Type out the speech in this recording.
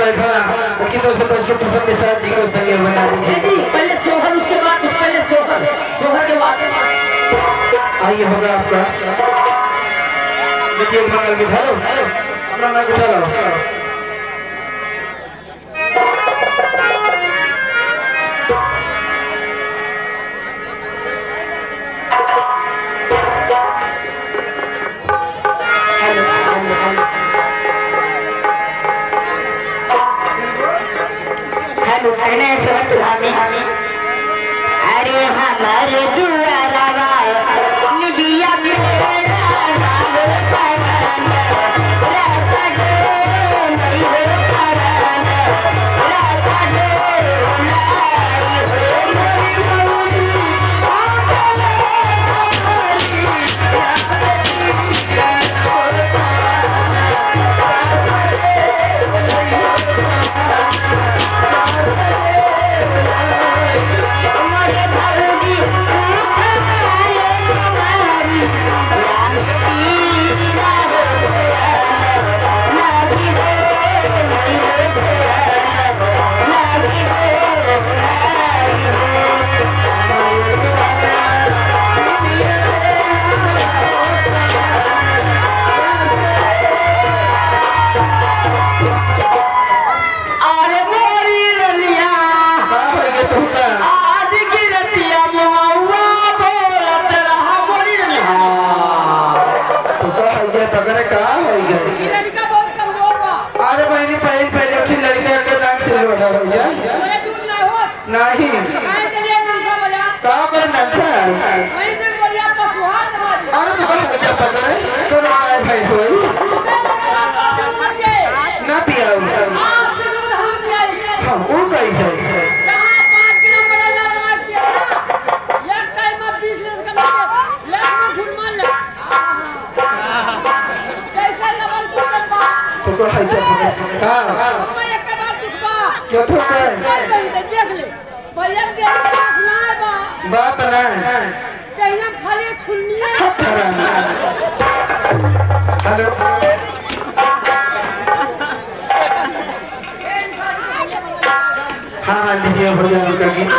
बैठा कि तो से तो पसंद के साथ जी को संगे बना दीजिए जी पहले सोहर उसके बाद पहले सोहर के बाद आइए होगा आपका देखिए मंगल की हेलो अपना माइक उठा लो अरे हमारे दुआरा निबिया नहीं का करना था वही तो बोलिया पसुहार दवाई अरे तो क्या पता है तो ना भाई कोई ना पिया आज से दूध हम पियाई हां वो कैसे जहां 5 किलो बड़ा लगा पिया एक टाइम में 20 लीटर का लेके घुट मान ले कैसे लवर को तो है क्या हां मैं एक के बाद दुखबा क्या तो है देख ले भैया के पास ना है बात ना कहिया खाली छुन्नी हेलो हाँ लीजिए भैया उनका गीत